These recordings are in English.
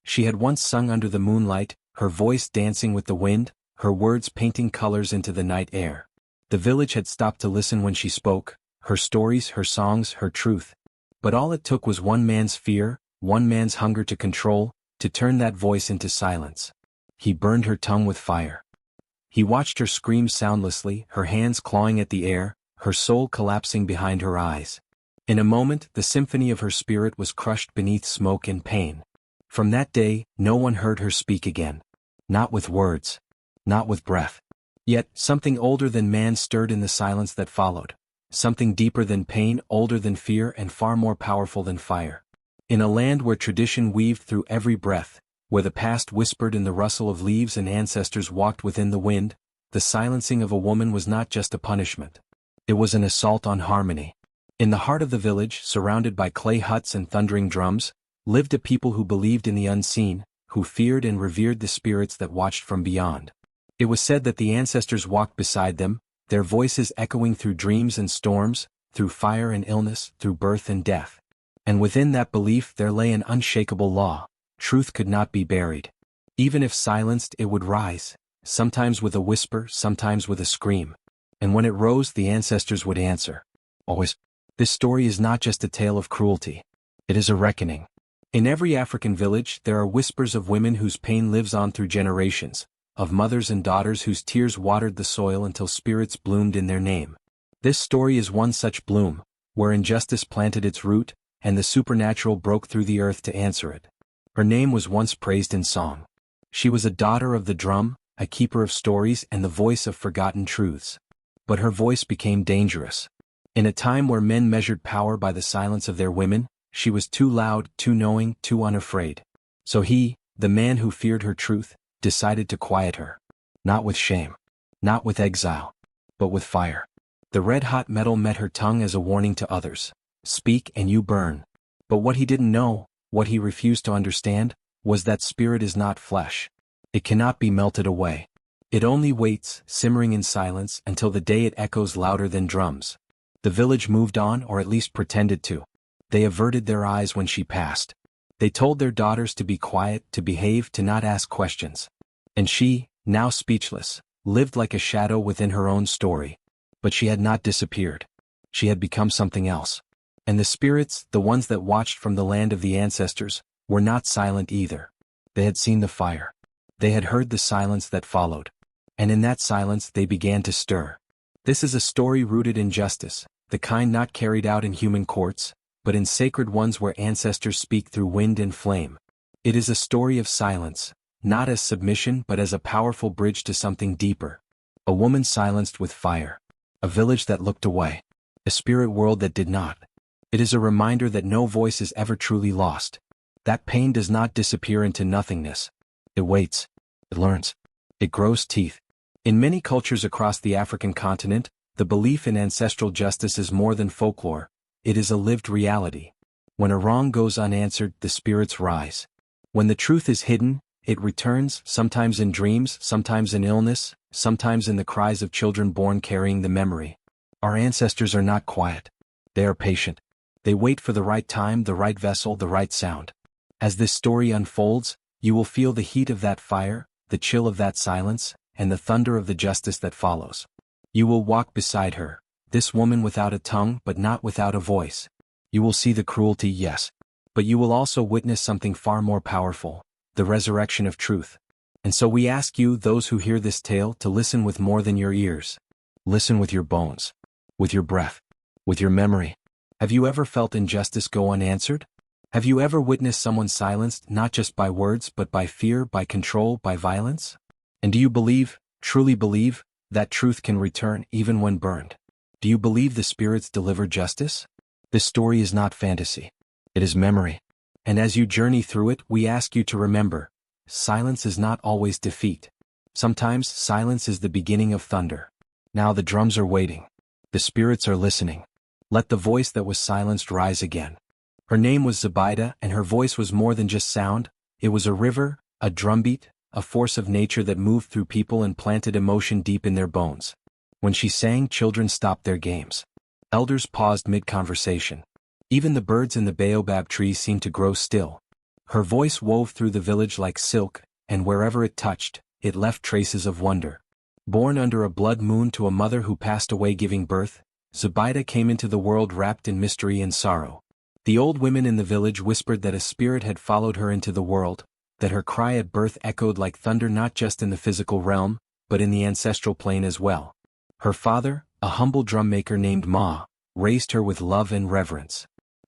She had once sung under the moonlight, her voice dancing with the wind, her words painting colors into the night air. The village had stopped to listen when she spoke, her stories, her songs, her truth. But all it took was one man's fear, one man's hunger to control, to turn that voice into silence. He burned her tongue with fire. He watched her scream soundlessly, her hands clawing at the air, her soul collapsing behind her eyes. In a moment, the symphony of her spirit was crushed beneath smoke and pain. From that day, no one heard her speak again. Not with words. Not with breath. Yet, something older than man stirred in the silence that followed. Something deeper than pain, older than fear, and far more powerful than fire. In a land where tradition weaved through every breath, where the past whispered in the rustle of leaves and ancestors walked within the wind, the silencing of a woman was not just a punishment. It was an assault on harmony. In the heart of the village, surrounded by clay huts and thundering drums, lived a people who believed in the unseen, who feared and revered the spirits that watched from beyond. It was said that the ancestors walked beside them, their voices echoing through dreams and storms, through fire and illness, through birth and death. And within that belief there lay an unshakable law: truth could not be buried. Even if silenced, it would rise, sometimes with a whisper, sometimes with a scream. And when it rose, the ancestors would answer. Always. This story is not just a tale of cruelty. It is a reckoning. In every African village, there are whispers of women whose pain lives on through generations, of mothers and daughters whose tears watered the soil until spirits bloomed in their name. This story is one such bloom, where injustice planted its root, and the supernatural broke through the earth to answer it. Her name was once praised in song. She was a daughter of the drum, a keeper of stories, and the voice of forgotten truths. But her voice became dangerous. In a time where men measured power by the silence of their women, she was too loud, too knowing, too unafraid. So he, the man who feared her truth, decided to quiet her. Not with shame. Not with exile. But with fire. The red-hot metal met her tongue as a warning to others. Speak and you burn. But what he didn't know, what he refused to understand, was that spirit is not flesh. It cannot be melted away. It only waits, simmering in silence, until the day it echoes louder than drums. The village moved on, or at least pretended to. They averted their eyes when she passed. They told their daughters to be quiet, to behave, to not ask questions. And she, now speechless, lived like a shadow within her own story. But she had not disappeared. She had become something else. And the spirits, the ones that watched from the land of the ancestors, were not silent either. They had seen the fire. They had heard the silence that followed. And in that silence they began to stir. This is a story rooted in justice, the kind not carried out in human courts, but in sacred ones where ancestors speak through wind and flame. It is a story of silence, not as submission but as a powerful bridge to something deeper. A woman silenced with fire. A village that looked away. A spirit world that did not. It is a reminder that no voice is ever truly lost. That pain does not disappear into nothingness. It waits. It learns. It grows teeth. In many cultures across the African continent, the belief in ancestral justice is more than folklore. It is a lived reality. When a wrong goes unanswered, the spirits rise. When the truth is hidden, it returns, sometimes in dreams, sometimes in illness, sometimes in the cries of children born carrying the memory. Our ancestors are not quiet. They are patient. They wait for the right time, the right vessel, the right sound. As this story unfolds, you will feel the heat of that fire, the chill of that silence, and the thunder of the justice that follows. You will walk beside her, this woman without a tongue but not without a voice. You will see the cruelty, yes. But you will also witness something far more powerful, the resurrection of truth. And so we ask you, those who hear this tale, to listen with more than your ears. Listen with your bones. With your breath. With your memory. Have you ever felt injustice go unanswered? Have you ever witnessed someone silenced not just by words but by fear, by control, by violence? And do you believe, truly believe, that truth can return even when burned? Do you believe the spirits deliver justice? This story is not fantasy. It is memory. And as you journey through it, we ask you to remember, silence is not always defeat. Sometimes silence is the beginning of thunder. Now the drums are waiting. The spirits are listening. Let the voice that was silenced rise again. Her name was Zubaida, and her voice was more than just sound. It was a river, a drumbeat, a force of nature that moved through people and planted emotion deep in their bones. When she sang, children stopped their games. Elders paused mid-conversation. Even the birds in the baobab trees seemed to grow still. Her voice wove through the village like silk, and wherever it touched, it left traces of wonder. Born under a blood moon to a mother who passed away giving birth, Zobeida came into the world wrapped in mystery and sorrow. The old women in the village whispered that a spirit had followed her into the world, that her cry at birth echoed like thunder not just in the physical realm, but in the ancestral plane as well. Her father, a humble drum maker named Ma, raised her with love and reverence.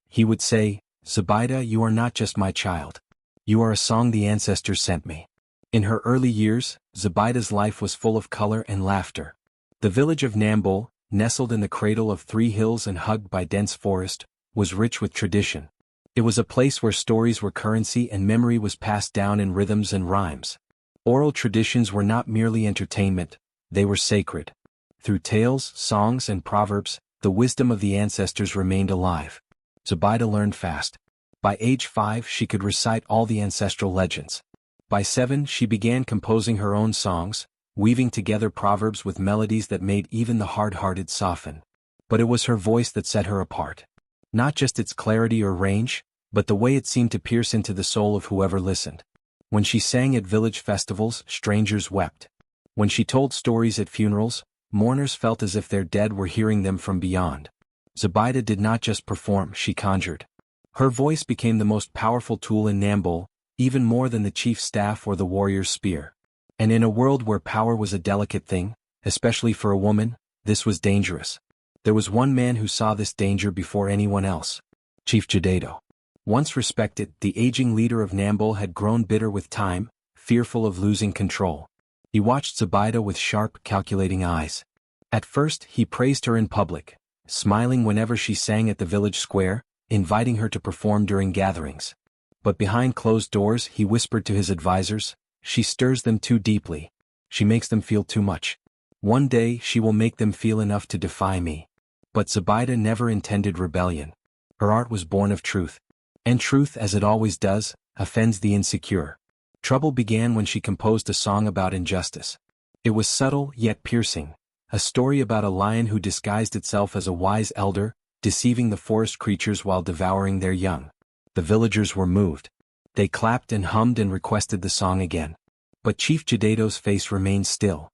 He would say, "Zobeida, you are not just my child. You are a song the ancestors sent me." In her early years, Zobeida's life was full of color and laughter. The village of Nambol, nestled in the cradle of 3 hills and hugged by dense forest, was rich with tradition. It was a place where stories were currency and memory was passed down in rhythms and rhymes. Oral traditions were not merely entertainment, they were sacred. Through tales, songs, and proverbs, the wisdom of the ancestors remained alive. Zobeida learned fast. By age 5 she could recite all the ancestral legends. By 7 she began composing her own songs, weaving together proverbs with melodies that made even the hard-hearted soften. But it was her voice that set her apart. Not just its clarity or range, but the way it seemed to pierce into the soul of whoever listened. When she sang at village festivals, strangers wept. When she told stories at funerals, mourners felt as if their dead were hearing them from beyond. Zobeida did not just perform, she conjured. Her voice became the most powerful tool in Nambol, even more than the chief's staff or the warrior's spear. And in a world where power was a delicate thing, especially for a woman, this was dangerous. There was one man who saw this danger before anyone else. Chief Judgement. Once respected, the aging leader of Nambol had grown bitter with time, fearful of losing control. He watched Zobeida with sharp, calculating eyes. At first, he praised her in public, smiling whenever she sang at the village square, inviting her to perform during gatherings. But behind closed doors, he whispered to his advisors, "She stirs them too deeply. She makes them feel too much. One day she will make them feel enough to defy me." But Zobeida never intended rebellion. Her art was born of truth. And truth, as it always does, offends the insecure. Trouble began when she composed a song about injustice. It was subtle yet piercing, a story about a lion who disguised itself as a wise elder, deceiving the forest creatures while devouring their young. The villagers were moved. They clapped and hummed and requested the song again. But Chief Jadedo's face remained still.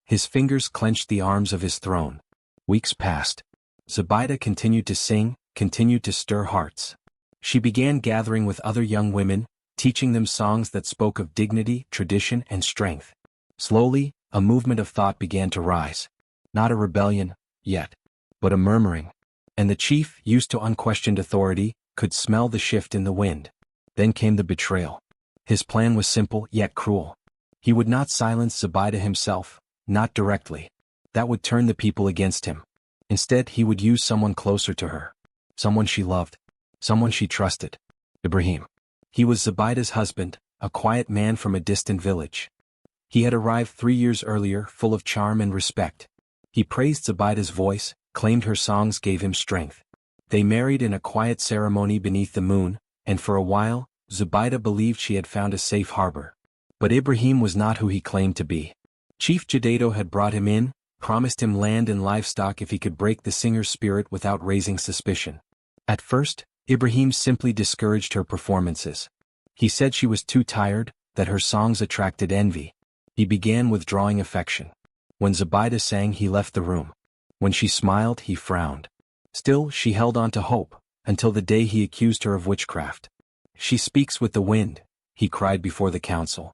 His fingers clenched the arms of his throne. Weeks passed. Zobeida continued to sing, continued to stir hearts. She began gathering with other young women, teaching them songs that spoke of dignity, tradition, and strength. Slowly, a movement of thought began to rise. Not a rebellion, yet, but a murmuring. And the chief, used to unquestioned authority, could smell the shift in the wind. Then came the betrayal. His plan was simple yet cruel. He would not silence Zobeida himself, not directly. That would turn the people against him. Instead, he would use someone closer to her. Someone she loved. Someone she trusted. Ibrahim. He was Zobeida's husband, a quiet man from a distant village. He had arrived 3 years earlier, full of charm and respect. He praised Zobeida's voice, claimed her songs gave him strength. They married in a quiet ceremony beneath the moon, and for a while, Zobeida believed she had found a safe harbor. But Ibrahim was not who he claimed to be. Chief Jadado had brought him in, promised him land and livestock if he could break the singer's spirit without raising suspicion. At first, Ibrahim simply discouraged her performances. He said she was too tired, that her songs attracted envy. He began withdrawing affection. When Zobeida sang, he left the room. When she smiled, he frowned. Still, she held on to hope, until the day he accused her of witchcraft. "She speaks with the wind," he cried before the council.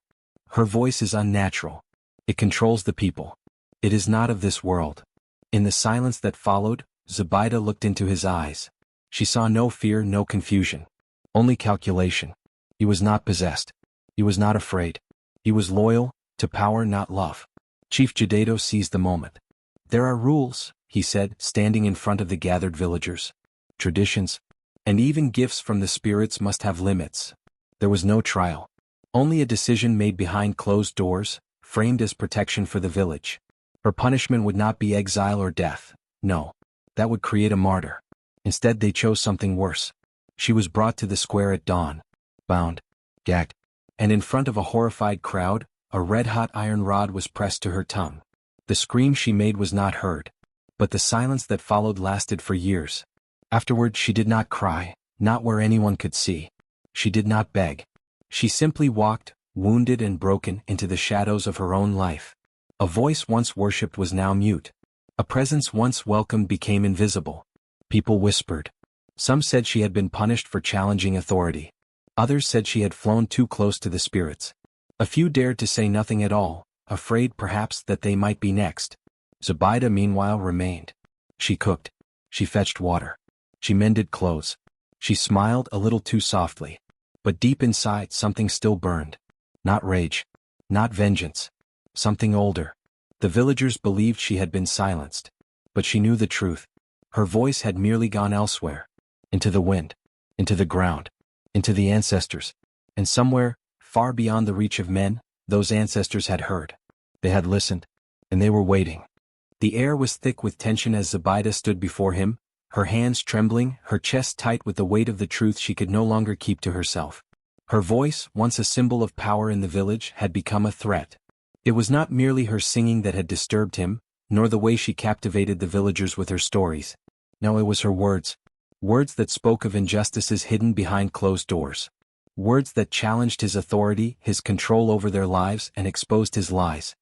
"Her voice is unnatural. It controls the people. It is not of this world." In the silence that followed, Zobeida looked into his eyes. She saw no fear, no confusion. Only calculation. He was not possessed. He was not afraid. He was loyal, to power not love. Chief Jadado seized the moment. "There are rules," he said, standing in front of the gathered villagers. "Traditions. And even gifts from the spirits must have limits." There was no trial. Only a decision made behind closed doors, framed as protection for the village. Her punishment would not be exile or death. No. That would create a martyr. Instead they chose something worse. She was brought to the square at dawn. Bound. Gagged. And in front of a horrified crowd, a red-hot iron rod was pressed to her tongue. The scream she made was not heard. But the silence that followed lasted for years. Afterward she did not cry, not where anyone could see. She did not beg. She simply walked, wounded and broken, into the shadows of her own life. A voice once worshipped was now mute. A presence once welcomed became invisible. People whispered. Some said she had been punished for challenging authority. Others said she had flown too close to the spirits. A few dared to say nothing at all, afraid perhaps that they might be next. Zobeida meanwhile remained. She cooked. She fetched water. She mended clothes. She smiled a little too softly. But deep inside something still burned. Not rage. Not vengeance. Something older. The villagers believed she had been silenced. But she knew the truth. Her voice had merely gone elsewhere. Into the wind. Into the ground. Into the ancestors. And somewhere, far beyond the reach of men, those ancestors had heard. They had listened. And they were waiting. The air was thick with tension as Zobeida stood before him, her hands trembling, her chest tight with the weight of the truth she could no longer keep to herself. Her voice, once a symbol of power in the village, had become a threat. It was not merely her singing that had disturbed him, nor the way she captivated the villagers with her stories. No, it was her words. Words that spoke of injustices hidden behind closed doors. Words that challenged his authority, his control over their lives, and exposed his lies.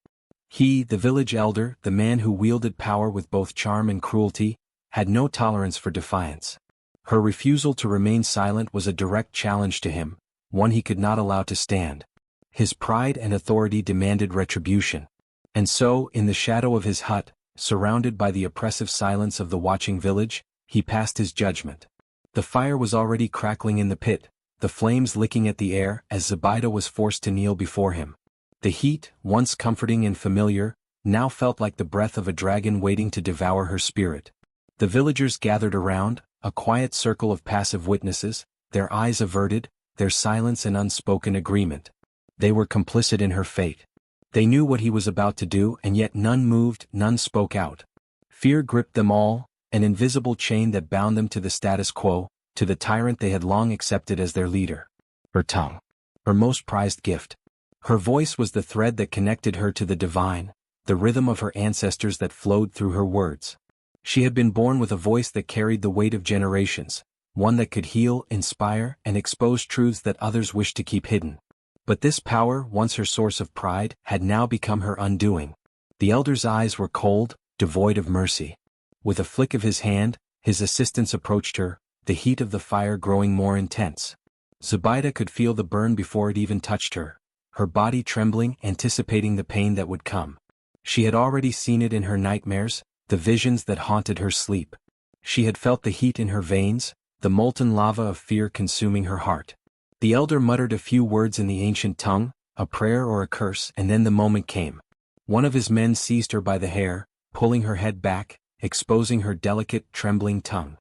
He, the village elder, the man who wielded power with both charm and cruelty, had no tolerance for defiance. Her refusal to remain silent was a direct challenge to him, one he could not allow to stand. His pride and authority demanded retribution. And so, in the shadow of his hut, surrounded by the oppressive silence of the watching village, he passed his judgment. The fire was already crackling in the pit, the flames licking at the air as Zobeida was forced to kneel before him. The heat, once comforting and familiar, now felt like the breath of a dragon waiting to devour her spirit. The villagers gathered around, a quiet circle of passive witnesses, their eyes averted, their silence an unspoken agreement. They were complicit in her fate. They knew what he was about to do, and yet none moved, none spoke out. Fear gripped them all, an invisible chain that bound them to the status quo, to the tyrant they had long accepted as their leader. Her tongue. Her most prized gift. Her voice was the thread that connected her to the divine, the rhythm of her ancestors that flowed through her words. She had been born with a voice that carried the weight of generations, one that could heal, inspire, and expose truths that others wished to keep hidden. But this power, once her source of pride, had now become her undoing. The elder's eyes were cold, devoid of mercy. With a flick of his hand, his assistants approached her, the heat of the fire growing more intense. Zobeida could feel the burn before it even touched her, her body trembling, anticipating the pain that would come. She had already seen it in her nightmares, the visions that haunted her sleep. She had felt the heat in her veins, the molten lava of fear consuming her heart. The elder muttered a few words in the ancient tongue, a prayer or a curse, and then the moment came. One of his men seized her by the hair, pulling her head back, exposing her delicate, trembling tongue.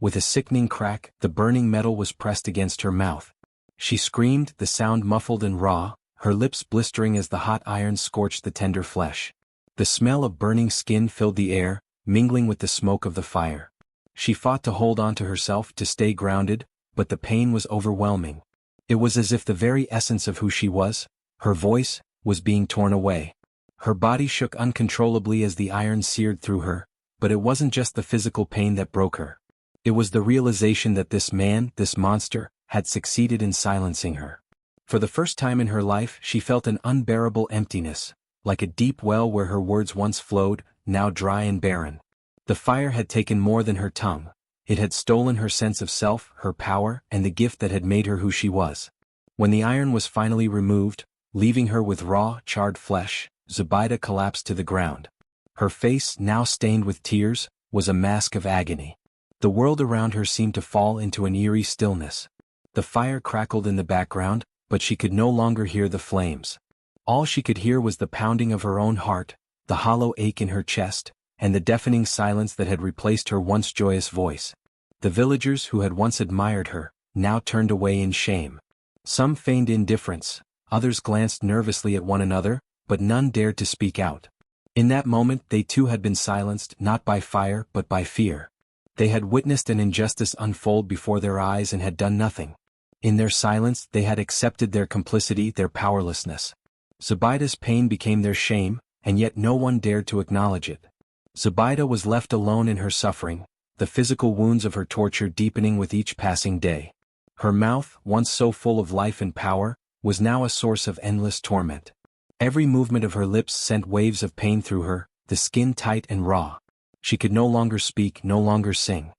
With a sickening crack, the burning metal was pressed against her mouth. She screamed, the sound muffled and raw, her lips blistering as the hot iron scorched the tender flesh. The smell of burning skin filled the air, mingling with the smoke of the fire. She fought to hold on to herself, to stay grounded, but the pain was overwhelming. It was as if the very essence of who she was, her voice, was being torn away. Her body shook uncontrollably as the iron seared through her, but it wasn't just the physical pain that broke her. It was the realization that this man, this monster, had succeeded in silencing her. For the first time in her life she felt an unbearable emptiness, like a deep well where her words once flowed, now dry and barren. The fire had taken more than her tongue. It had stolen her sense of self, her power, and the gift that had made her who she was. When the iron was finally removed, leaving her with raw, charred flesh, Zobeida collapsed to the ground. Her face, now stained with tears, was a mask of agony. The world around her seemed to fall into an eerie stillness. The fire crackled in the background, but she could no longer hear the flames. All she could hear was the pounding of her own heart, the hollow ache in her chest, and the deafening silence that had replaced her once joyous voice. The villagers who had once admired her, now turned away in shame. Some feigned indifference, others glanced nervously at one another, but none dared to speak out. In that moment they too had been silenced, not by fire but by fear. They had witnessed an injustice unfold before their eyes and had done nothing. In their silence they had accepted their complicity, their powerlessness. Zobeida's pain became their shame, and yet no one dared to acknowledge it. Zobeida was left alone in her suffering, the physical wounds of her torture deepening with each passing day. Her mouth, once so full of life and power, was now a source of endless torment. Every movement of her lips sent waves of pain through her, the skin tight and raw. She could no longer speak, no longer sing.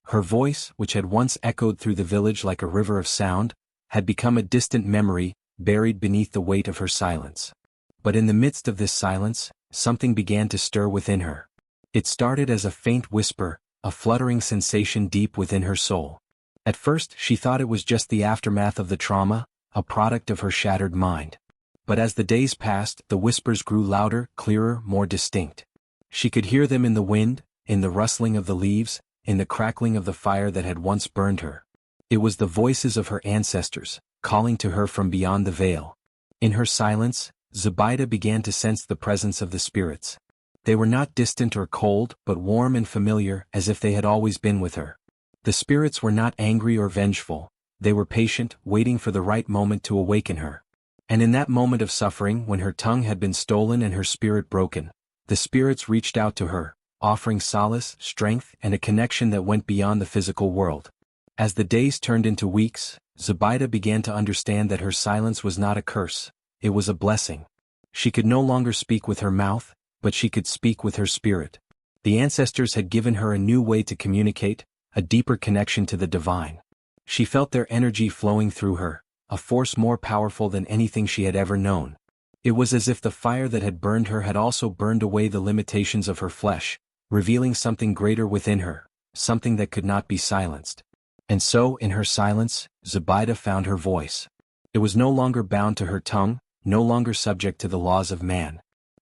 Her voice, which had once echoed through the village like a river of sound, had become a distant memory, buried beneath the weight of her silence. But in the midst of this silence, something began to stir within her. It started as a faint whisper, a fluttering sensation deep within her soul. At first she thought it was just the aftermath of the trauma, a product of her shattered mind. But as the days passed, the whispers grew louder, clearer, more distinct. She could hear them in the wind, in the rustling of the leaves, in the crackling of the fire that had once burned her. It was the voices of her ancestors, calling to her from beyond the veil. In her silence, Zobeida began to sense the presence of the spirits. They were not distant or cold, but warm and familiar, as if they had always been with her. The spirits were not angry or vengeful. They were patient, waiting for the right moment to awaken her. And in that moment of suffering, when her tongue had been stolen and her spirit broken, the spirits reached out to her, offering solace, strength, and a connection that went beyond the physical world. As the days turned into weeks, Zobeida began to understand that her silence was not a curse, it was a blessing. She could no longer speak with her mouth, but she could speak with her spirit. The ancestors had given her a new way to communicate, a deeper connection to the divine. She felt their energy flowing through her, a force more powerful than anything she had ever known. It was as if the fire that had burned her had also burned away the limitations of her flesh, revealing something greater within her, something that could not be silenced. And so, in her silence, Zobeida found her voice. It was no longer bound to her tongue, no longer subject to the laws of man.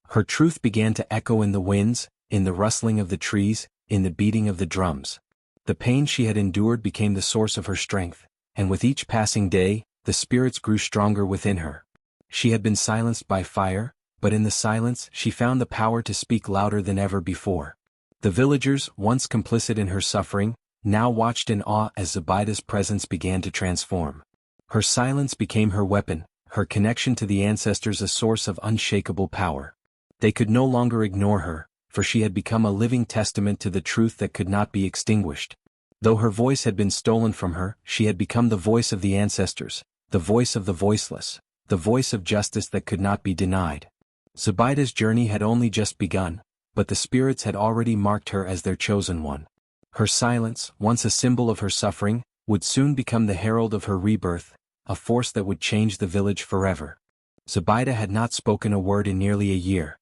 Her truth began to echo in the winds, in the rustling of the trees, in the beating of the drums. The pain she had endured became the source of her strength, and with each passing day, the spirits grew stronger within her. She had been silenced by fire, but in the silence she found the power to speak louder than ever before. The villagers, once complicit in her suffering, now watched in awe as Zobeida's presence began to transform. Her silence became her weapon, her connection to the ancestors a source of unshakable power. They could no longer ignore her, for she had become a living testament to the truth that could not be extinguished. Though her voice had been stolen from her, she had become the voice of the ancestors, the voice of the voiceless, the voice of justice that could not be denied. Zobeida's journey had only just begun, but the spirits had already marked her as their chosen one. Her silence, once a symbol of her suffering, would soon become the herald of her rebirth, a force that would change the village forever. Zobeida had not spoken a word in nearly a year.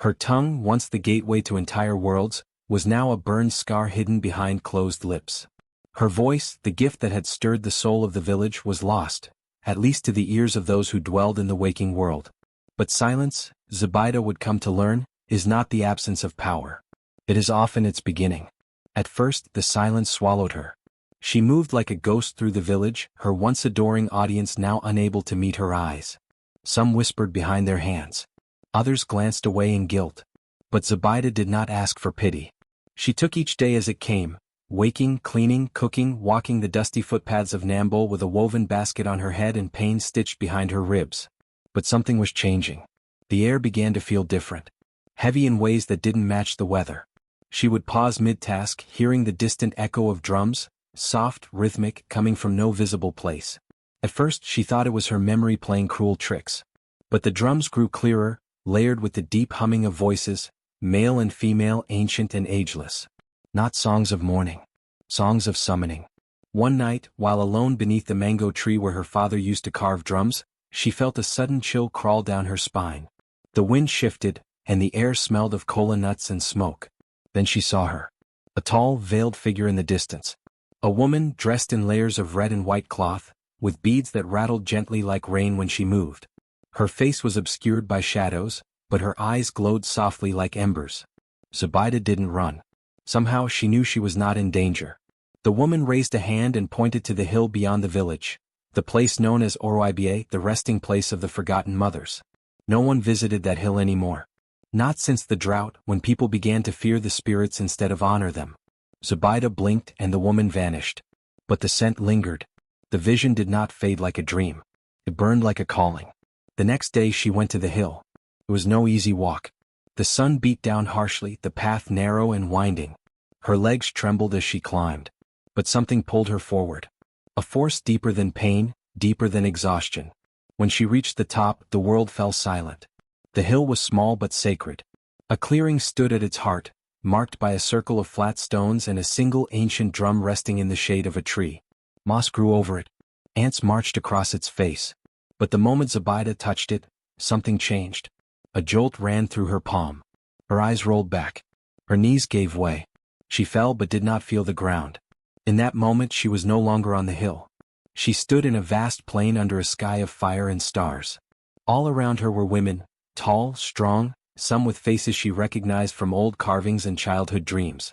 Her tongue, once the gateway to entire worlds, was now a burned scar hidden behind closed lips. Her voice, the gift that had stirred the soul of the village, was lost, at least to the ears of those who dwelled in the waking world. But silence, Zobeida would come to learn, is not the absence of power. It is often its beginning. At first, the silence swallowed her. She moved like a ghost through the village, her once adoring audience now unable to meet her eyes. Some whispered behind their hands. Others glanced away in guilt. But Zobeida did not ask for pity. She took each day as it came, waking, cleaning, cooking, walking the dusty footpaths of Nambo with a woven basket on her head and pain stitched behind her ribs. But something was changing. The air began to feel different. Heavy in ways that didn't match the weather. She would pause mid-task, hearing the distant echo of drums, soft, rhythmic, coming from no visible place. At first she thought it was her memory playing cruel tricks. But the drums grew clearer, layered with the deep humming of voices, male and female, ancient and ageless. Not songs of mourning. Songs of summoning. One night, while alone beneath the mango tree where her father used to carve drums, she felt a sudden chill crawl down her spine. The wind shifted, and the air smelled of kola nuts and smoke. Then she saw her. A tall, veiled figure in the distance. A woman dressed in layers of red and white cloth, with beads that rattled gently like rain when she moved. Her face was obscured by shadows, but her eyes glowed softly like embers. Zobeida didn't run. Somehow she knew she was not in danger. The woman raised a hand and pointed to the hill beyond the village, the place known as Oroibie, the resting place of the forgotten mothers. No one visited that hill anymore. Not since the drought, when people began to fear the spirits instead of honor them. Zobeida blinked and the woman vanished. But the scent lingered. The vision did not fade like a dream. It burned like a calling. The next day she went to the hill. It was no easy walk. The sun beat down harshly, the path narrow and winding. Her legs trembled as she climbed. But something pulled her forward. A force deeper than pain, deeper than exhaustion. When she reached the top, the world fell silent. The hill was small but sacred. A clearing stood at its heart, marked by a circle of flat stones and a single ancient drum resting in the shade of a tree. Moss grew over it. Ants marched across its face. But the moment Zobeida touched it, something changed. A jolt ran through her palm. Her eyes rolled back. Her knees gave way. She fell but did not feel the ground. In that moment she was no longer on the hill. She stood in a vast plain under a sky of fire and stars. All around her were women, tall, strong, some with faces she recognized from old carvings and childhood dreams.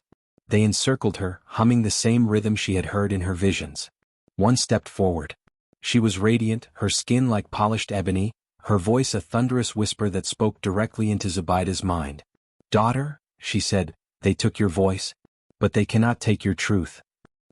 They encircled her, humming the same rhythm she had heard in her visions. One stepped forward. She was radiant, her skin like polished ebony, her voice a thunderous whisper that spoke directly into Zobeida's mind. "Daughter," she said, "they took your voice, but they cannot take your truth."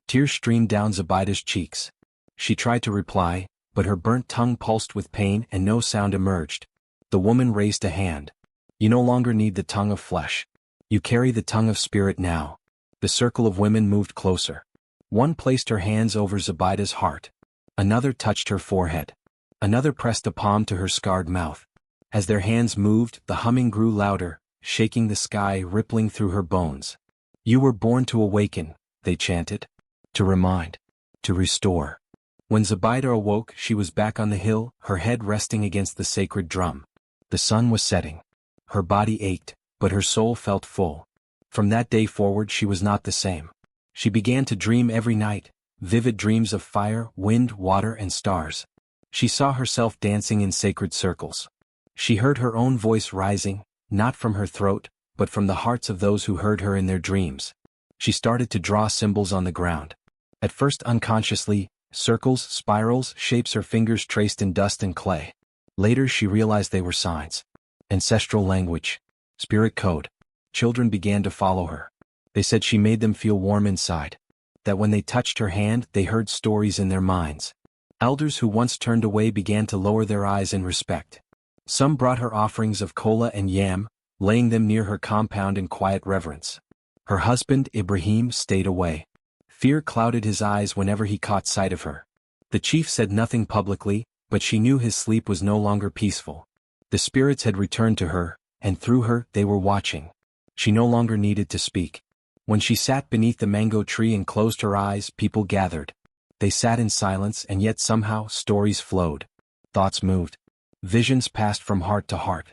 Tears streamed down Zobeida's cheeks. She tried to reply, but her burnt tongue pulsed with pain and no sound emerged. The woman raised a hand. "You no longer need the tongue of flesh. You carry the tongue of spirit now." The circle of women moved closer. One placed her hands over Zobeida's heart. Another touched her forehead. Another pressed a palm to her scarred mouth. As their hands moved, the humming grew louder, shaking the sky, rippling through her bones. "You were born to awaken," they chanted. "To remind. To restore." When Zobeida awoke, she was back on the hill, her head resting against the sacred drum. The sun was setting. Her body ached, but her soul felt full. From that day forward she was not the same. She began to dream every night, vivid dreams of fire, wind, water, and stars. She saw herself dancing in sacred circles. She heard her own voice rising, not from her throat, but from the hearts of those who heard her in their dreams. She started to draw symbols on the ground. At first unconsciously, circles, spirals, shapes her fingers traced in dust and clay. Later she realized they were signs. Ancestral language. Spirit code. Children began to follow her. They said she made them feel warm inside. That when they touched her hand, they heard stories in their minds. Elders who once turned away began to lower their eyes in respect. Some brought her offerings of kola and yam, laying them near her compound in quiet reverence. Her husband, Ibrahim, stayed away. Fear clouded his eyes whenever he caught sight of her. The chief said nothing publicly, but she knew his sleep was no longer peaceful. The spirits had returned to her, and through her they were watching. She no longer needed to speak. When she sat beneath the mango tree and closed her eyes, people gathered. They sat in silence, and yet somehow stories flowed. Thoughts moved. Visions passed from heart to heart.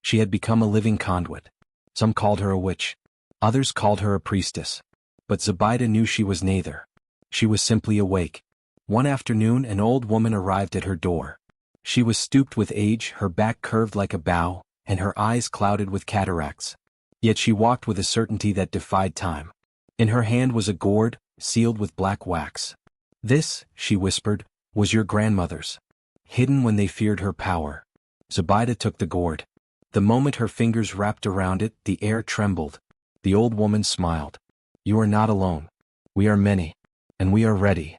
She had become a living conduit. Some called her a witch. Others called her a priestess. But Zobeida knew she was neither. She was simply awake. One afternoon an old woman arrived at her door. She was stooped with age, her back curved like a bow, and her eyes clouded with cataracts. Yet she walked with a certainty that defied time. In her hand was a gourd, sealed with black wax. "This," she whispered, "was your grandmother's. Hidden when they feared her power." Zobeida took the gourd. The moment her fingers wrapped around it, the air trembled. The old woman smiled. "You are not alone. We are many. And we are ready."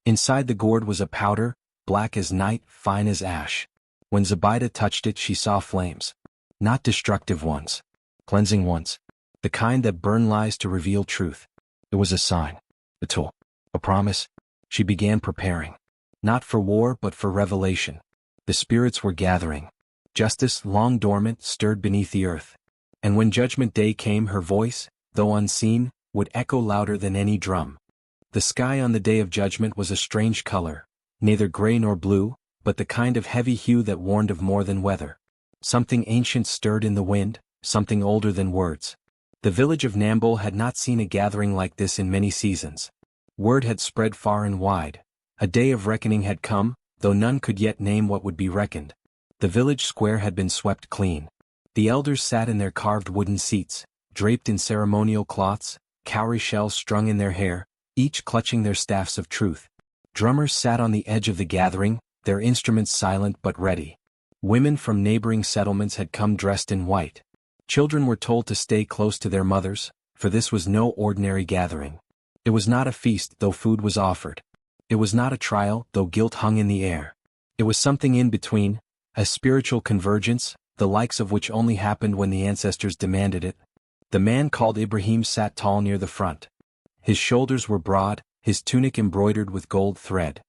Inside the gourd was a powder, black as night, fine as ash. When Zobeida touched it, she saw flames. Not destructive ones. Cleansing ones. The kind that burn lies to reveal truth. It was a sign. A tool. A promise. She began preparing. Not for war but for revelation. The spirits were gathering. Justice, long dormant, stirred beneath the earth. And when Judgment Day came, her voice, though unseen, would echo louder than any drum. The sky on the Day of Judgment was a strange color, neither gray nor blue, but the kind of heavy hue that warned of more than weather. Something ancient stirred in the wind, something older than words. The village of Namble had not seen a gathering like this in many seasons. Word had spread far and wide. A day of reckoning had come, though none could yet name what would be reckoned. The village square had been swept clean. The elders sat in their carved wooden seats, draped in ceremonial cloths, cowrie shells strung in their hair, each clutching their staffs of truth. Drummers sat on the edge of the gathering, their instruments silent but ready. Women from neighboring settlements had come dressed in white. Children were told to stay close to their mothers, for this was no ordinary gathering. It was not a feast, though food was offered. It was not a trial, though guilt hung in the air. It was something in between, a spiritual convergence, the likes of which only happened when the ancestors demanded it. The man called Ibrahim sat tall near the front. His shoulders were broad, his tunic embroidered with gold thread.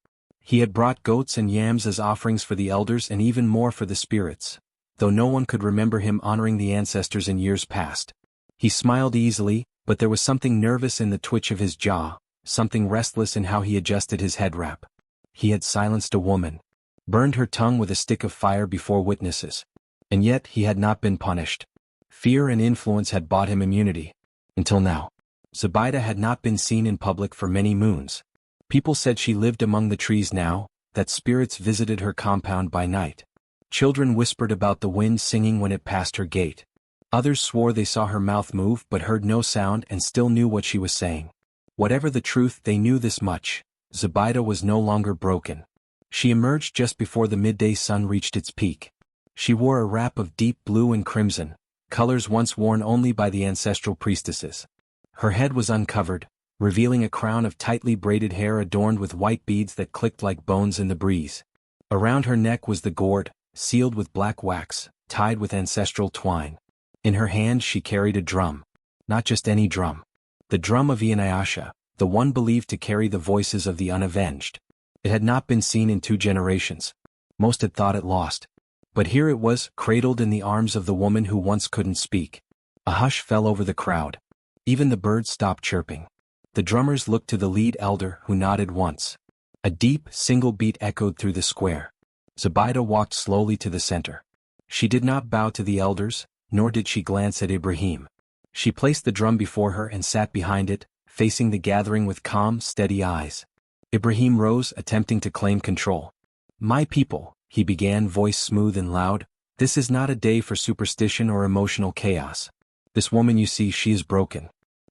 He had brought goats and yams as offerings for the elders and even more for the spirits, though no one could remember him honoring the ancestors in years past. He smiled easily, but there was something nervous in the twitch of his jaw, something restless in how he adjusted his head wrap. He had silenced a woman, burned her tongue with a stick of fire before witnesses. And yet he had not been punished. Fear and influence had bought him immunity. Until now. Zobeida had not been seen in public for many moons. People said she lived among the trees now, that spirits visited her compound by night. Children whispered about the wind singing when it passed her gate. Others swore they saw her mouth move but heard no sound and still knew what she was saying. Whatever the truth, they knew this much: Zobeida was no longer broken. She emerged just before the midday sun reached its peak. She wore a wrap of deep blue and crimson, colors once worn only by the ancestral priestesses. Her head was uncovered, revealing a crown of tightly braided hair adorned with white beads that clicked like bones in the breeze. Around her neck was the gourd, sealed with black wax, tied with ancestral twine. In her hand she carried a drum. Not just any drum. The drum of Ianayasha, the one believed to carry the voices of the unavenged. It had not been seen in 2 generations. Most had thought it lost. But here it was, cradled in the arms of the woman who once couldn't speak. A hush fell over the crowd. Even the birds stopped chirping. The drummers looked to the lead elder, who nodded once. A deep, single beat echoed through the square. Zobeida walked slowly to the center. She did not bow to the elders, nor did she glance at Ibrahim. She placed the drum before her and sat behind it, facing the gathering with calm, steady eyes. Ibrahim rose, attempting to claim control. "My people," he began, voice smooth and loud, "this is not a day for superstition or emotional chaos. This woman you see, she is broken.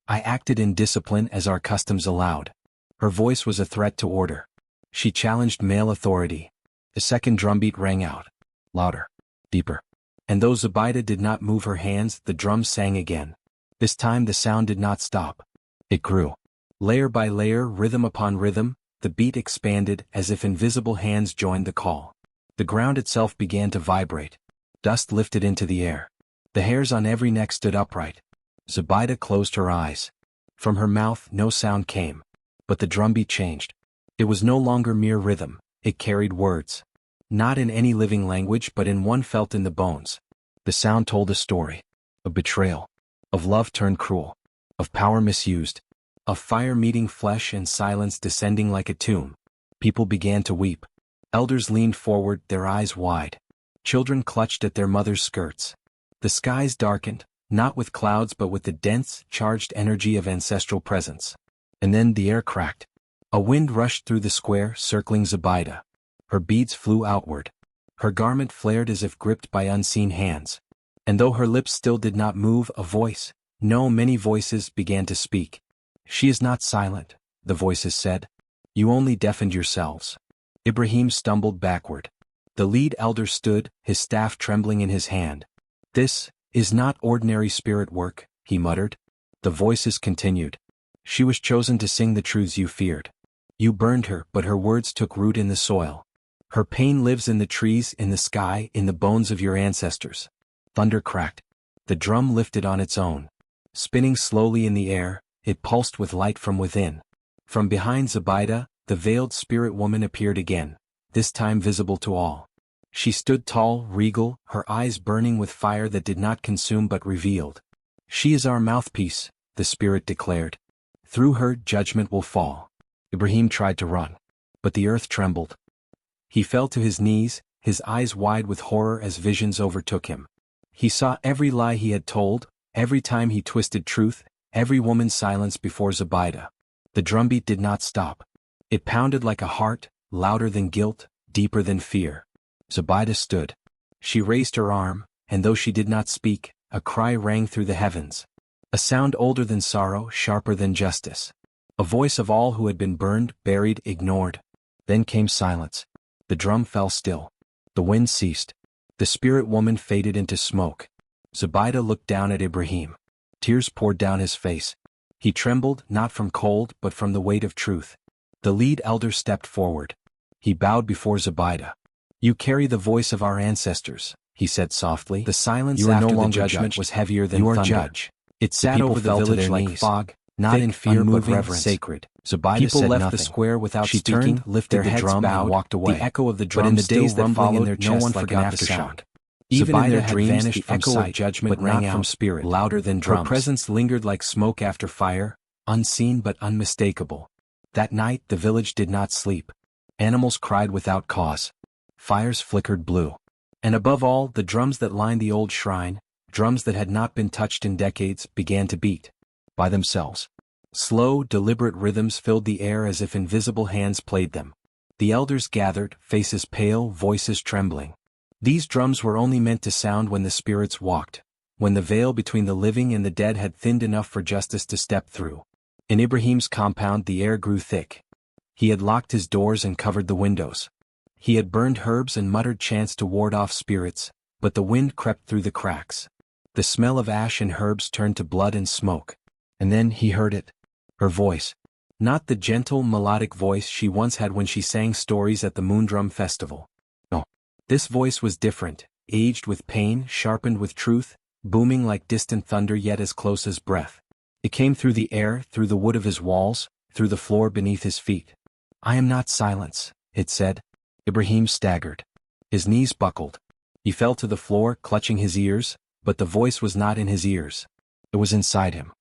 I acted in discipline as our customs allowed." Her voice was a threat to order. She challenged male authority. A second drumbeat rang out. Louder. Deeper. And though Zobeida did not move her hands, the drum sang again. This time the sound did not stop. It grew. Layer by layer, rhythm upon rhythm, the beat expanded as if invisible hands joined the call. The ground itself began to vibrate. Dust lifted into the air. The hairs on every neck stood upright. Zobeida closed her eyes. From her mouth no sound came. But the drumbeat changed. It was no longer mere rhythm, it carried words. Not in any living language but in one felt in the bones. The sound told a story. Of betrayal. Of love turned cruel. Of power misused. Of fire meeting flesh and silence descending like a tomb. People began to weep. Elders leaned forward, their eyes wide. Children clutched at their mothers' skirts. The skies darkened, not with clouds but with the dense, charged energy of ancestral presence. And then the air cracked. A wind rushed through the square, circling Zobeida. Her beads flew outward. Her garment flared as if gripped by unseen hands. And though her lips still did not move, a voice, no, many voices, began to speak. "She is not silent," the voices said. "You only deafened yourselves." Ibrahim stumbled backward. The lead elder stood, his staff trembling in his hand. "This is not ordinary spirit work," he muttered. The voices continued. "She was chosen to sing the truths you feared. You burned her, but her words took root in the soil. Her pain lives in the trees, in the sky, in the bones of your ancestors." Thunder cracked. The drum lifted on its own. Spinning slowly in the air, it pulsed with light from within. From behind Zobeida, the veiled spirit woman appeared again, this time visible to all. She stood tall, regal, her eyes burning with fire that did not consume but revealed. "She is our mouthpiece," the spirit declared. "Through her, judgment will fall." Ibrahim tried to run. But the earth trembled. He fell to his knees, his eyes wide with horror as visions overtook him. He saw every lie he had told, every time he twisted truth, every woman's silence before Zobeida. The drumbeat did not stop. It pounded like a heart, louder than guilt, deeper than fear. Zobeida stood. She raised her arm, and though she did not speak, a cry rang through the heavens. A sound older than sorrow, sharper than justice. A voice of all who had been burned, buried, ignored. Then came silence. The drum fell still. The wind ceased. The spirit woman faded into smoke. Zobeida looked down at Ibrahim. Tears poured down his face. He trembled, not from cold but from the weight of truth. The lead elder stepped forward. He bowed before Zobeida. "You carry the voice of our ancestors," he said softly. The silence after the judgment was heavier than thunder. It sat over the village like fog, not in fear but reverence, sacred. Zobaida said left the square without speaking, turned, lifted the drum, and walked away. The echo of the drum, but in the days that followed, in their chest, no one forgot the sound. Even in their dreams, the echo of judgment rang out from spirit, louder than drums. Her presence lingered like smoke after fire, unseen but unmistakable. That night the village did not sleep. Animals cried without cause. Fires flickered blue. And above all, the drums that lined the old shrine, drums that had not been touched in decades, began to beat. By themselves. Slow, deliberate rhythms filled the air as if invisible hands played them. The elders gathered, faces pale, voices trembling. These drums were only meant to sound when the spirits walked, when the veil between the living and the dead had thinned enough for justice to step through. In Ibrahim's compound the air grew thick. He had locked his doors and covered the windows. He had burned herbs and muttered chants to ward off spirits, but the wind crept through the cracks. The smell of ash and herbs turned to blood and smoke. And then he heard it. Her voice. Not the gentle, melodic voice she once had when she sang stories at the Moondrum Festival. No. This voice was different, aged with pain, sharpened with truth, booming like distant thunder yet as close as breath. It came through the air, through the wood of his walls, through the floor beneath his feet. I am not silence, it said. Ibrahim staggered. His knees buckled. He fell to the floor, clutching his ears, but the voice was not in his ears. It was inside him.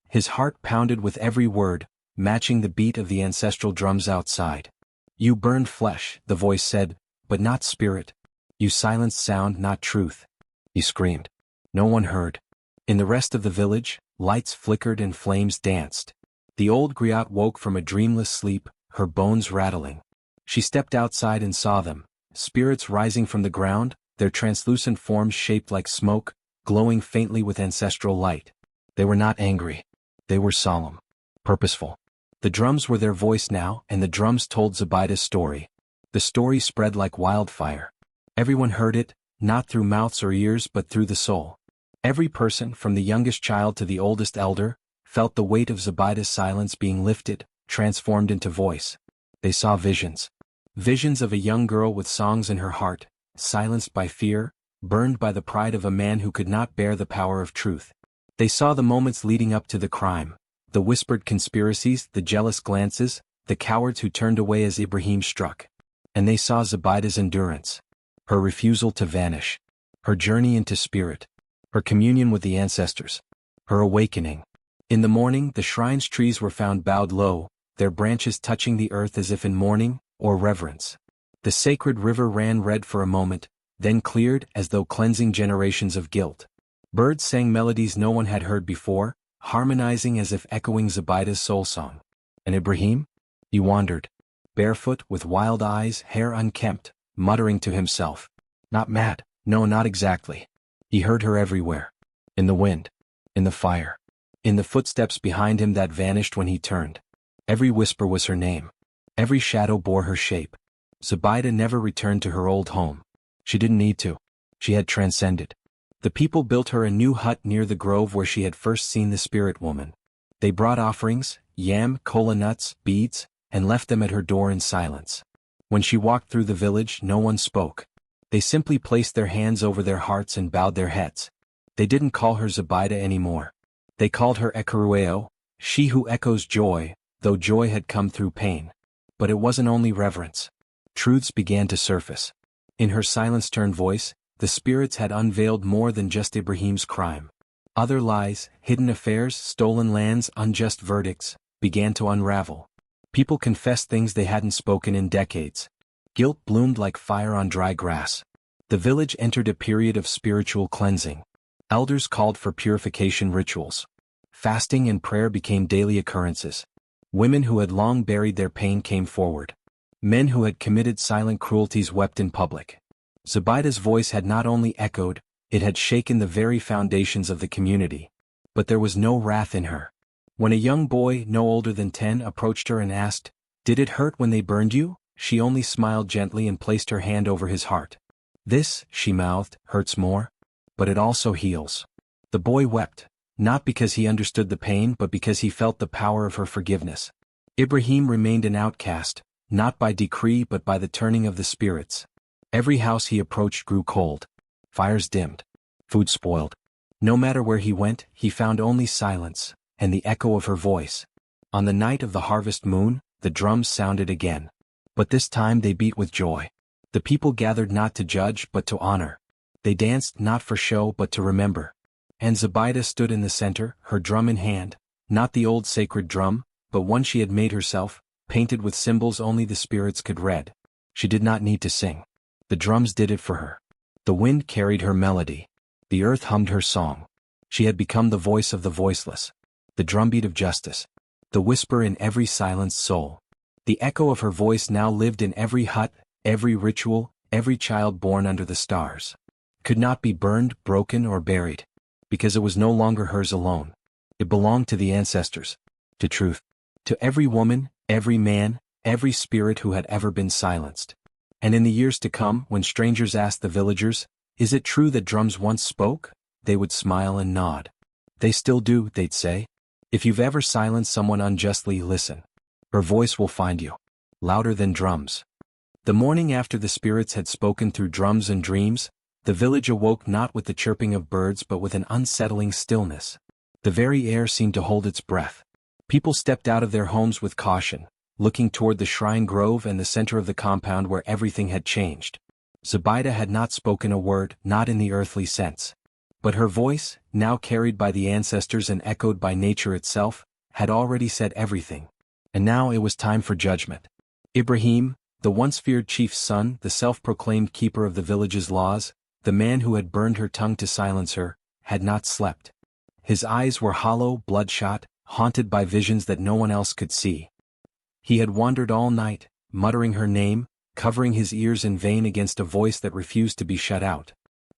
His heart pounded with every word, matching the beat of the ancestral drums outside. You burned flesh, the voice said, but not spirit. You silenced sound, not truth. He screamed. No one heard. In the rest of the village, lights flickered and flames danced. The old griot woke from a dreamless sleep, her bones rattling. She stepped outside and saw them, spirits rising from the ground, their translucent forms shaped like smoke, glowing faintly with ancestral light. They were not angry. They were solemn. Purposeful. The drums were their voice now, and the drums told Zobaida's story. The story spread like wildfire. Everyone heard it, not through mouths or ears but through the soul. Every person, from the youngest child to the oldest elder, felt the weight of Zobaida's silence being lifted, transformed into voice. They saw visions. Visions of a young girl with songs in her heart, silenced by fear, burned by the pride of a man who could not bear the power of truth. They saw the moments leading up to the crime, the whispered conspiracies, the jealous glances, the cowards who turned away as Ibrahim struck. And they saw Zobaida's endurance. Her refusal to vanish. Her journey into spirit. Her communion with the ancestors. Her awakening. In the morning, the shrine's trees were found bowed low, their branches touching the earth as if in mourning or reverence. The sacred river ran red for a moment, then cleared as though cleansing generations of guilt. Birds sang melodies no one had heard before, harmonizing as if echoing Zobaida's soul song. And Ibrahim? He wandered. Barefoot, with wild eyes, hair unkempt, muttering to himself. Not mad, no, not exactly. He heard her everywhere. In the wind. In the fire. In the footsteps behind him that vanished when he turned. Every whisper was her name. Every shadow bore her shape. Zobaida never returned to her old home. She didn't need to. She had transcended. The people built her a new hut near the grove where she had first seen the spirit woman. They brought offerings, yam, kola nuts, beads, and left them at her door in silence. When she walked through the village, no one spoke. They simply placed their hands over their hearts and bowed their heads. They didn't call her Zobaida anymore. They called her Ekarueo, she who echoes joy, though joy had come through pain. But it wasn't only reverence. Truths began to surface. In her silence-turned voice, the spirits had unveiled more than just Ibrahim's crime. Other lies, hidden affairs, stolen lands, unjust verdicts, began to unravel. People confessed things they hadn't spoken in decades. Guilt bloomed like fire on dry grass. The village entered a period of spiritual cleansing. Elders called for purification rituals. Fasting and prayer became daily occurrences. Women who had long buried their pain came forward. Men who had committed silent cruelties wept in public. Zobaida's voice had not only echoed, it had shaken the very foundations of the community. But there was no wrath in her. When a young boy, no older than 10, approached her and asked, "Did it hurt when they burned you?" she only smiled gently and placed her hand over his heart. "This," she mouthed, "hurts more. But it also heals." The boy wept, not because he understood the pain but because he felt the power of her forgiveness. Ibrahim remained an outcast, not by decree but by the turning of the spirits. Every house he approached grew cold. Fires dimmed. Food spoiled. No matter where he went, he found only silence, and the echo of her voice. On the night of the harvest moon, the drums sounded again. But this time they beat with joy. The people gathered not to judge but to honor. They danced not for show but to remember. And Zobeide stood in the center, her drum in hand, not the old sacred drum, but one she had made herself, painted with symbols only the spirits could read. She did not need to sing. The drums did it for her. The wind carried her melody. The earth hummed her song. She had become the voice of the voiceless, the drumbeat of justice, the whisper in every silenced soul. The echo of her voice now lived in every hut, every ritual, every child born under the stars. Could not be burned, broken, or buried, because it was no longer hers alone. It belonged to the ancestors, to truth, to every woman, every man, every spirit who had ever been silenced. And in the years to come, when strangers asked the villagers, "Is it true that drums once spoke?" they would smile and nod. "They still do," they'd say. "If you've ever silenced someone unjustly, listen. Her voice will find you, louder than drums." The morning after the spirits had spoken through drums and dreams, the village awoke not with the chirping of birds but with an unsettling stillness. The very air seemed to hold its breath. People stepped out of their homes with caution, looking toward the shrine grove and the center of the compound where everything had changed. Zobeide had not spoken a word, not in the earthly sense. But her voice, now carried by the ancestors and echoed by nature itself, had already said everything. And now it was time for judgment. Ibrahim, the once feared chief's son, the self-proclaimed keeper of the village's laws, the man who had burned her tongue to silence her, had not slept. His eyes were hollow, bloodshot, haunted by visions that no one else could see. He had wandered all night, muttering her name, covering his ears in vain against a voice that refused to be shut out.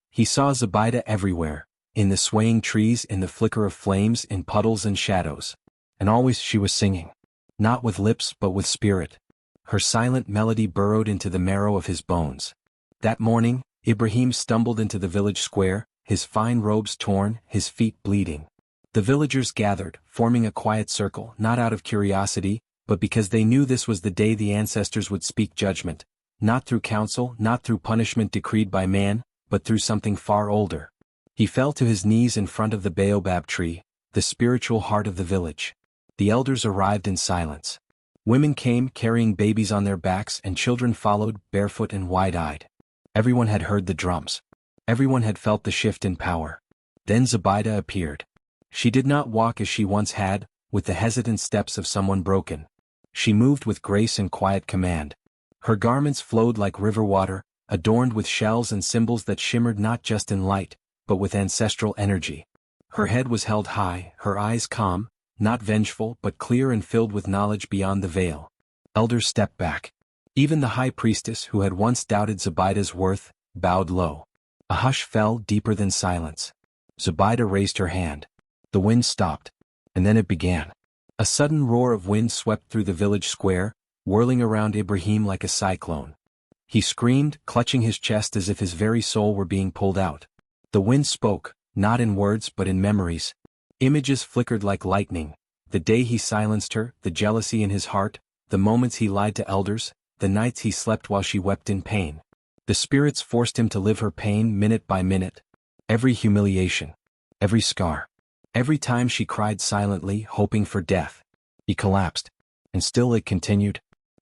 He saw Zobeide everywhere, in the swaying trees, in the flicker of flames, in puddles and shadows. And always she was singing. Not with lips but with spirit. Her silent melody burrowed into the marrow of his bones. That morning, Ibrahim stumbled into the village square, his fine robes torn, his feet bleeding. The villagers gathered, forming a quiet circle, not out of curiosity, but because they knew this was the day the ancestors would speak judgment, not through counsel, not through punishment decreed by man, but through something far older. He fell to his knees in front of the baobab tree, the spiritual heart of the village. The elders arrived in silence. Women came carrying babies on their backs and children followed, barefoot and wide-eyed. Everyone had heard the drums. Everyone had felt the shift in power. Then Zobeide appeared. She did not walk as she once had, with the hesitant steps of someone broken. She moved with grace and quiet command. Her garments flowed like river water, adorned with shells and symbols that shimmered not just in light, but with ancestral energy. Her head was held high, her eyes calm, not vengeful but clear and filled with knowledge beyond the veil. Elders stepped back. Even the high priestess, who had once doubted Zobeide's worth, bowed low. A hush fell deeper than silence. Zobeide raised her hand. The wind stopped. And then it began. A sudden roar of wind swept through the village square, whirling around Ibrahim like a cyclone. He screamed, clutching his chest as if his very soul were being pulled out. The wind spoke, not in words but in memories. Images flickered like lightning. The day he silenced her, the jealousy in his heart, the moments he lied to elders, the nights he slept while she wept in pain. The spirits forced him to live her pain minute by minute. Every humiliation. Every scar. Every time she cried silently, hoping for death. He collapsed. And still it continued.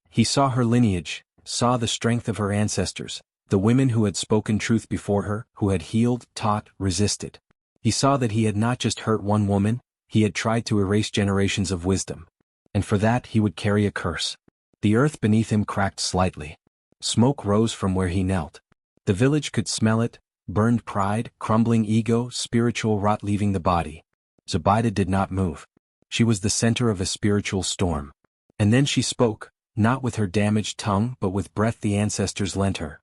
He saw her lineage, saw the strength of her ancestors, the women who had spoken truth before her, who had healed, taught, resisted. He saw that he had not just hurt one woman, he had tried to erase generations of wisdom. And for that he would carry a curse. The earth beneath him cracked slightly. Smoke rose from where he knelt. The village could smell it, burned pride, crumbling ego, spiritual rot leaving the body. Zobeide did not move. She was the center of a spiritual storm. And then she spoke, not with her damaged tongue but with breath the ancestors lent her.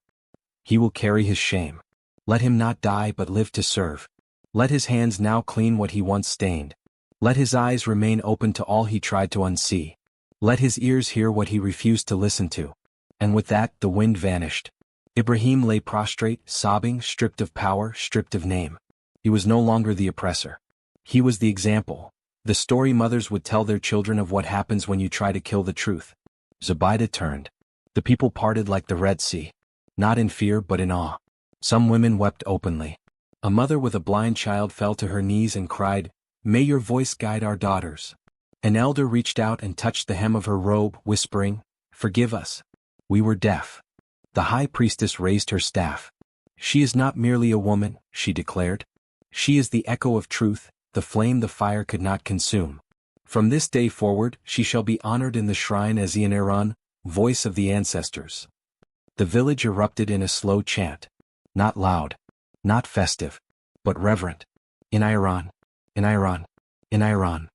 He will carry his shame. Let him not die but live to serve. Let his hands now clean what he once stained. Let his eyes remain open to all he tried to unsee. Let his ears hear what he refused to listen to. And with that, the wind vanished. Ibrahim lay prostrate, sobbing, stripped of power, stripped of name. He was no longer the oppressor. He was the example. The story mothers would tell their children of what happens when you try to kill the truth. Zobeide turned. The people parted like the Red Sea. Not in fear but in awe. Some women wept openly. A mother with a blind child fell to her knees and cried, "May your voice guide our daughters." An elder reached out and touched the hem of her robe, whispering, "Forgive us. We were deaf." The high priestess raised her staff. "She is not merely a woman," she declared. "She is the echo of truth, the flame the fire could not consume. From this day forward she shall be honored in the shrine as Ieneron, voice of the ancestors." The village erupted in a slow chant. Not loud, not festive, but reverent. In Iran, in Iran, in Iran.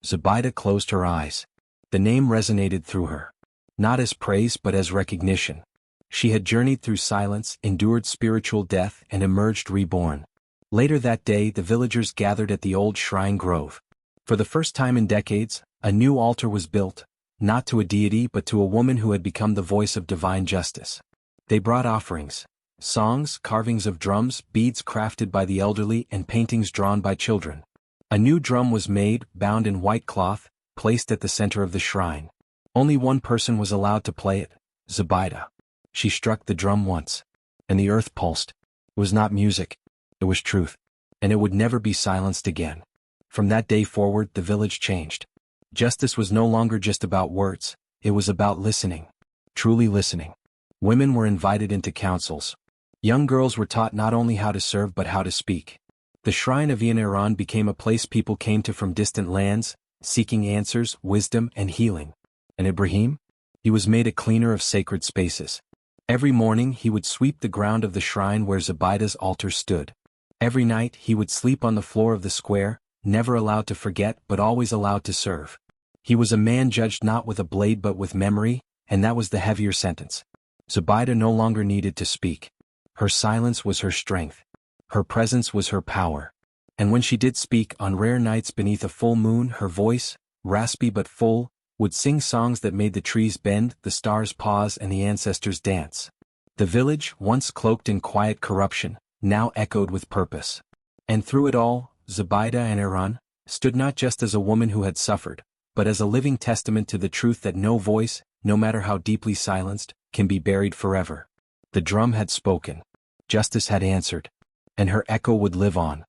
Zobeida closed her eyes. The name resonated through her. Not as praise but as recognition. She had journeyed through silence, endured spiritual death, and emerged reborn. Later that day the villagers gathered at the old shrine grove. For the first time in decades, a new altar was built, not to a deity but to a woman who had become the voice of divine justice. They brought offerings, songs, carvings of drums, beads crafted by the elderly, and paintings drawn by children. A new drum was made, bound in white cloth, placed at the center of the shrine. Only one person was allowed to play it, Zobeida. She struck the drum once, and the earth pulsed. It was not music, it was truth, and it would never be silenced again. From that day forward the village changed. Justice was no longer just about words, it was about listening. Truly listening. Women were invited into councils. Young girls were taught not only how to serve but how to speak. The shrine of Ieneron became a place people came to from distant lands, seeking answers, wisdom, and healing. And Ibrahim? He was made a cleaner of sacred spaces. Every morning he would sweep the ground of the shrine where Zobeida's altar stood. Every night he would sleep on the floor of the square, never allowed to forget but always allowed to serve. He was a man judged not with a blade but with memory, and that was the heavier sentence. Zobeida no longer needed to speak. Her silence was her strength. Her presence was her power. And when she did speak on rare nights beneath a full moon, her voice, raspy but full, would sing songs that made the trees bend, the stars pause, and the ancestors dance. The village, once cloaked in quiet corruption, now echoed with purpose. And through it all, Zobeida and Iran stood not just as a woman who had suffered, but as a living testament to the truth that no voice, no matter how deeply silenced, can be buried forever. The drum had spoken. Justice had answered. And her echo would live on.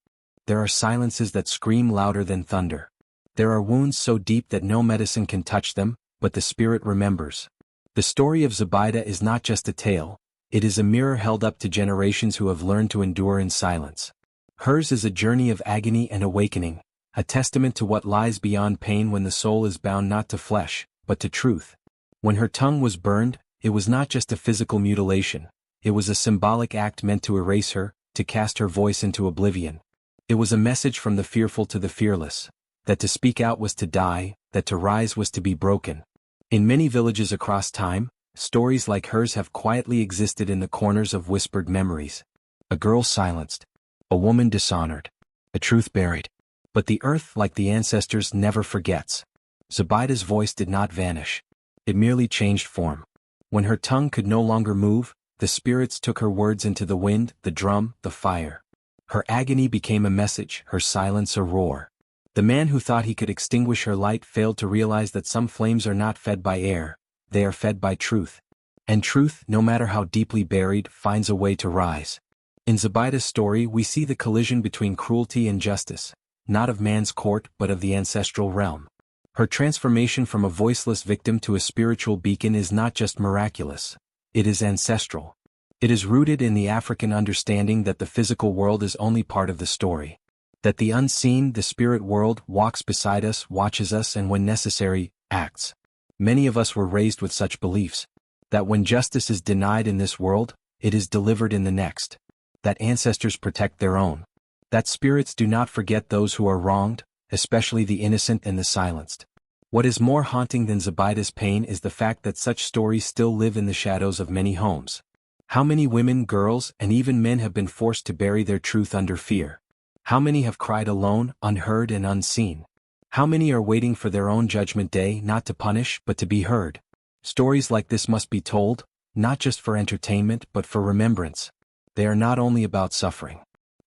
There are silences that scream louder than thunder. There are wounds so deep that no medicine can touch them, but the spirit remembers. The story of Zobeida is not just a tale, it is a mirror held up to generations who have learned to endure in silence. Hers is a journey of agony and awakening, a testament to what lies beyond pain when the soul is bound not to flesh, but to truth. When her tongue was burned, it was not just a physical mutilation, it was a symbolic act meant to erase her, to cast her voice into oblivion. It was a message from the fearful to the fearless, that to speak out was to die, that to rise was to be broken. In many villages across time, stories like hers have quietly existed in the corners of whispered memories. A girl silenced, a woman dishonored, a truth buried. But the earth, like the ancestors, never forgets. Zobeida's voice did not vanish. It merely changed form. When her tongue could no longer move, the spirits took her words into the wind, the drum, the fire. Her agony became a message, her silence a roar. The man who thought he could extinguish her light failed to realize that some flames are not fed by air, they are fed by truth. And truth, no matter how deeply buried, finds a way to rise. In Zobeida's story we see the collision between cruelty and justice, not of man's court but of the ancestral realm. Her transformation from a voiceless victim to a spiritual beacon is not just miraculous, it is ancestral. It is rooted in the African understanding that the physical world is only part of the story. That the unseen, the spirit world, walks beside us, watches us, and when necessary, acts. Many of us were raised with such beliefs. That when justice is denied in this world, it is delivered in the next. That ancestors protect their own. That spirits do not forget those who are wronged, especially the innocent and the silenced. What is more haunting than Zobeida's pain is the fact that such stories still live in the shadows of many homes. How many women, girls, and even men have been forced to bury their truth under fear? How many have cried alone, unheard and unseen? How many are waiting for their own judgment day, not to punish but to be heard? Stories like this must be told, not just for entertainment but for remembrance. They are not only about suffering.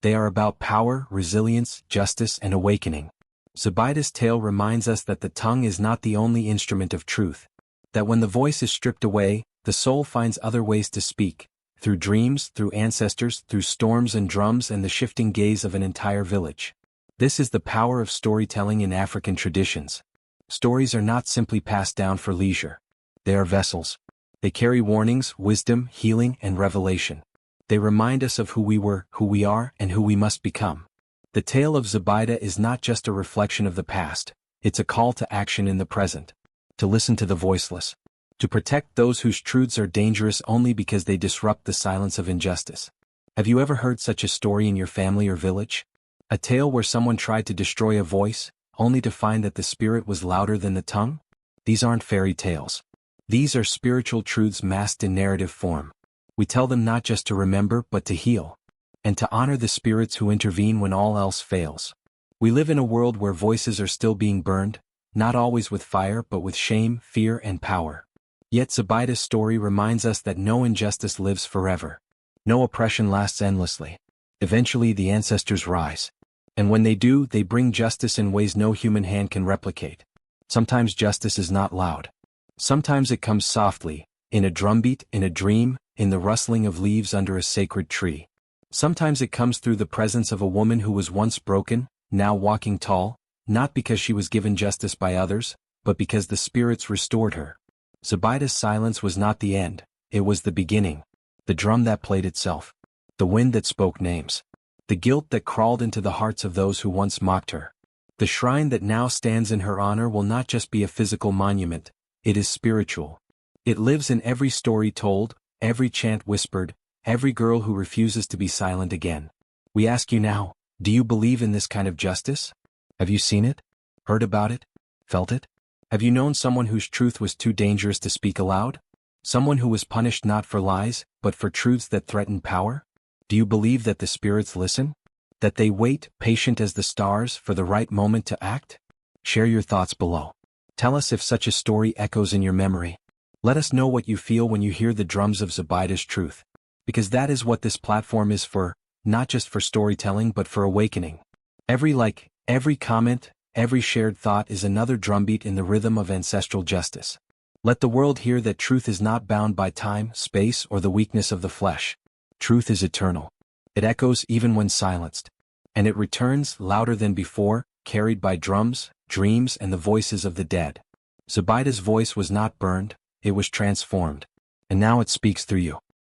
They are about power, resilience, justice, and awakening. Zobeida's tale reminds us that the tongue is not the only instrument of truth. That when the voice is stripped away, the soul finds other ways to speak, through dreams, through ancestors, through storms and drums and the shifting gaze of an entire village. This is the power of storytelling in African traditions. Stories are not simply passed down for leisure. They are vessels. They carry warnings, wisdom, healing, and revelation. They remind us of who we were, who we are, and who we must become. The tale of Zobeida is not just a reflection of the past, it's a call to action in the present. To listen to the voiceless. To protect those whose truths are dangerous only because they disrupt the silence of injustice. Have you ever heard such a story in your family or village? A tale where someone tried to destroy a voice, only to find that the spirit was louder than the tongue? These aren't fairy tales. These are spiritual truths masked in narrative form. We tell them not just to remember but to heal. And to honor the spirits who intervene when all else fails. We live in a world where voices are still being burned, not always with fire but with shame, fear, and power. Yet Zobeida's story reminds us that no injustice lives forever. No oppression lasts endlessly. Eventually the ancestors rise. And when they do, they bring justice in ways no human hand can replicate. Sometimes justice is not loud. Sometimes it comes softly, in a drumbeat, in a dream, in the rustling of leaves under a sacred tree. Sometimes it comes through the presence of a woman who was once broken, now walking tall, not because she was given justice by others, but because the spirits restored her. Zobeida's silence was not the end, it was the beginning. The drum that played itself. The wind that spoke names. The guilt that crawled into the hearts of those who once mocked her. The shrine that now stands in her honor will not just be a physical monument, it is spiritual. It lives in every story told, every chant whispered, every girl who refuses to be silent again. We ask you now, do you believe in this kind of justice? Have you seen it? Heard about it? Felt it? Have you known someone whose truth was too dangerous to speak aloud? Someone who was punished not for lies, but for truths that threatened power? Do you believe that the spirits listen? That they wait, patient as the stars, for the right moment to act? Share your thoughts below. Tell us if such a story echoes in your memory. Let us know what you feel when you hear the drums of Zobeida's truth. Because that is what this platform is for, not just for storytelling but for awakening. Every like, every comment, every shared thought is another drumbeat in the rhythm of ancestral justice. Let the world hear that truth is not bound by time, space, or the weakness of the flesh. Truth is eternal. It echoes even when silenced. And it returns, louder than before, carried by drums, dreams, and the voices of the dead. Zobeida's voice was not burned, it was transformed. And now it speaks through you.